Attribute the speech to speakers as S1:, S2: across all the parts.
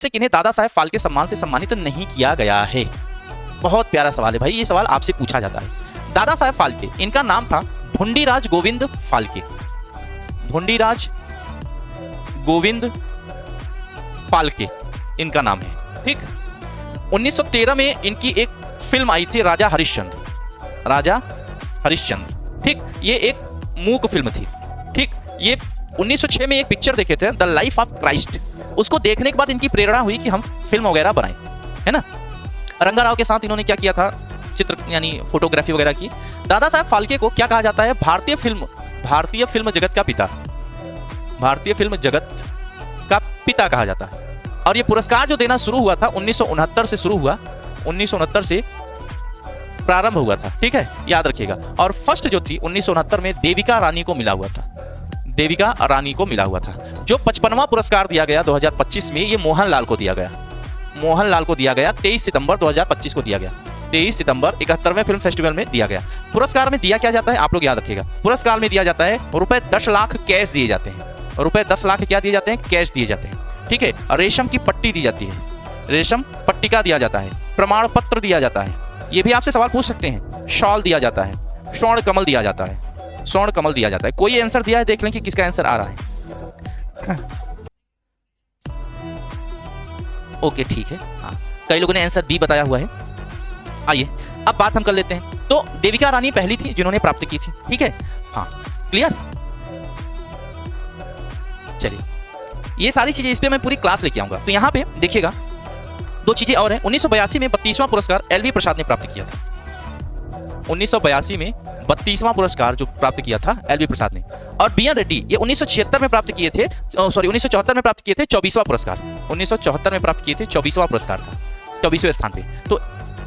S1: से किन्हें दादा साहेब फाल्के सम्मान से सम्मानित नहीं किया गया है? बहुत प्यारा सवाल है भाई, ये सवाल आपसे पूछा जाता है। दादा साहेब फाल्के, इनका नाम था ढूंढीराज गोविंद फाल्के। ढूंढीराज गोविंद फाल्के इनका नाम है, ठीक। 1913 में इनकी एक फिल्म आई थी राजा हरिश्चंद्र। राजा हरिश्चंद्र, ठीक। ये एक मूक फिल्म थी, ठीक। ये 1906 में एक पिक्चर देखे थे द लाइफ ऑफ क्राइस्ट। उसको देखने के बाद इनकी प्रेरणा हुई कि हम फिल्म वगैरह बनाएं, है ना। रंगाराव के साथ इन्होंने क्या किया था, चित्र यानी फोटोग्राफी वगैरह की। दादा साहब फाल्के को क्या कहा जाता है? भारतीय फिल्म जगत का पिता, भारतीय फिल्म जगत का पिता कहा जाता है। और ये पुरस्कार जो देना शुरू हुआ था 1969 से शुरू हुआ, 1969 से प्रारंभ हुआ था, ठीक है, याद रखिएगा। और फर्स्ट जो थी 1969 में देविका रानी को मिला हुआ था, देविका रानी को मिला हुआ था। जो 55वां पुरस्कार दिया गया 2025 में, ये मोहनलाल को दिया गया, मोहनलाल को दिया गया। 23 सितंबर 2025 को दिया गया, 23 सितंबर 71वें फिल्म फेस्टिवल में दिया गया। पुरस्कार में दिया क्या जाता है, आप लोग याद रखिएगा। पुरस्कार में दिया जाता है रुपए 10 लाख कैश दिए जाते हैं, रुपए 10 लाख क्या दिए जाते हैं, कैश दिए जाते हैं, ठीक है। रेशम की पट्टी दी जाती है, रेशम पट्टिका दिया जाता है, प्रमाण पत्र दिया जाता है। ये भी आपसे सवाल पूछ सकते हैं। शॉल दिया जाता है, स्वर्ण कमल दिया जाता है, स्वर्ण कमल दिया जाता है। कोई आंसर दिया है, देख लें कि किसका आंसर आ रहा है। ओके, ठीक है। हाँ, कई लोगों ने आंसर बी बताया हुआ है। आइए अब बात हम कर लेते हैं। तो देविका रानी पहली थी जिन्होंने प्राप्त की थी, ठीक है। हाँ, क्लियर। चलिए, ये सारी चीजें, इस पे मैं पूरी क्लास लेके आऊंगा। तो यहाँ पे देखिएगा, दो चीजें और हैं। 1982 में 32वां पुरस्कार एलवी प्रसाद ने प्राप्त किया था। 1982 में 32वां पुरस्कार जो प्राप्त किया था एलवी प्रसाद ने। और बी एन रेड्डी ये 1976 में प्राप्त किए थे, सॉरी 1974 में प्राप्त किए थे 24वां पुरस्कार। 1974 में प्राप्त किए थे 24वां पुरस्कार था, 24वें स्थान पे। तो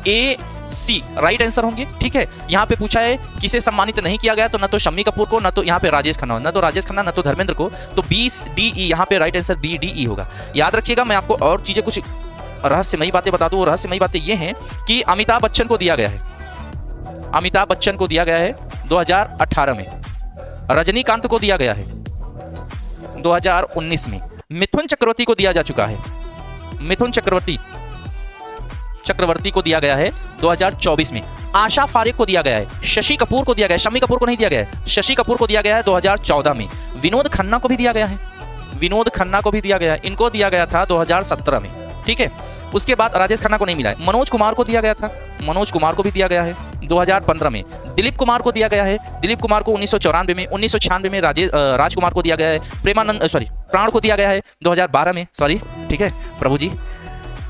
S1: ए सी राइट आंसर होंगे, ठीक है। यहाँ पे पूछा है किसे सम्मानित नहीं किया गया, तो ना तो शम्मी कपूर को, ना तो यहाँ पे राजेश खन्ना, ना तो राजेश खन्ना, ना तो धर्मेंद्र को। तो बी डी ई, यहाँ पे right answer B D E होगा। याद रखिएगा, मैं आपको और चीजें कुछ रहस्यमयी बातें बता दूं। वो रहस्यमयी बातें ये हैं कि अमिताभ बच्चन को दिया गया है, अमिताभ बच्चन को दिया गया है 2018 में। रजनीकांत को दिया गया है 2019 में। मिथुन चक्रवर्ती को दिया जा चुका है, मिथुन चक्रवर्ती को दिया गया है 2024 में। आशा फारिक को दिया गया है, शशि कपूर को दिया गया है, शम्मी कपूर को नहीं दिया गया है, शशि कपूर को दिया गया है 2014 में। विनोद खन्ना को भी दिया गया है, विनोद खन्ना को भी दिया गया है। इनको दिया गया था 2017 में, ठीक है। उसके बाद राजेश खन्ना को नहीं मिला है। मनोज कुमार को दिया गया था, मनोज कुमार को भी दिया गया है 2015 में। दिलीप कुमार को दिया गया है, दिलीप कुमार को 1994 में, 1996 में राजकुमार को दिया गया है। प्राण को दिया गया है 2012 में, सॉरी, ठीक है, प्रभु जी।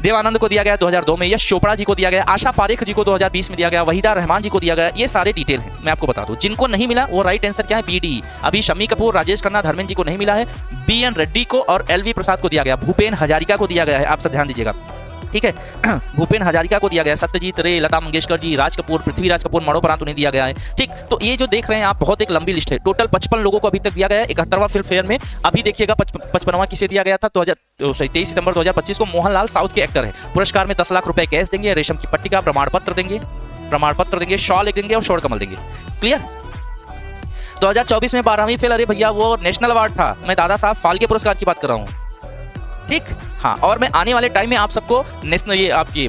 S1: देवानंद को दिया गया 2002 में। यश चोपड़ा जी को दिया गया, आशा पारेख जी को 2020 में दिया गया, वहीदा रहमान जी को दिया गया। ये सारे डिटेल हैं, मैं आपको बता दूं। जिनको नहीं मिला वो राइट आंसर क्या है, बी डी। अभी शम्मी कपूर, राजेश खन्ना, धर्मेंद्र जी को नहीं मिला है। बी एन रेड्डी को और एलवी प्रसाद को दिया गया। भूपेन हजारिका को दिया गया है, आप सब ध्यान दीजिएगा, ठीक है। भूपेन हजारिका को दिया गया। सत्यजीत रे, लता मंगेशकर जी, राज कपूर, पृथ्वीराज कपूर मरणोपरांत उन्हें दिया गया है, ठीक। तो ये जो देख रहे हैं आप, बहुत एक लंबी लिस्ट है। टोटल 55 लोगों को अभी तक दिया गया है 71वां फिल्म फेयर में। अभी देखिएगा 55वां किसे दिया गया था, 23 सितंबर 2025 को। मोहनलाल साउथ के एक्टर है। पुरस्कार में 10 लाख रुपए कैश देंगे, रेशम की पट्टिका, प्रमाण पत्र देंगे, शॉल एक देंगे और स्वर्ण कमल देंगे। क्लियर। 2024 में 12वीं फेल, अरे भैया वो नेशनल अवार्ड था, मैं दादा साहब फाल्के पुरस्कार की बात कर रहा हूँ, ठीक। हाँ, और मैं आने वाले टाइम में आप सबको नेशनल, ये आपकी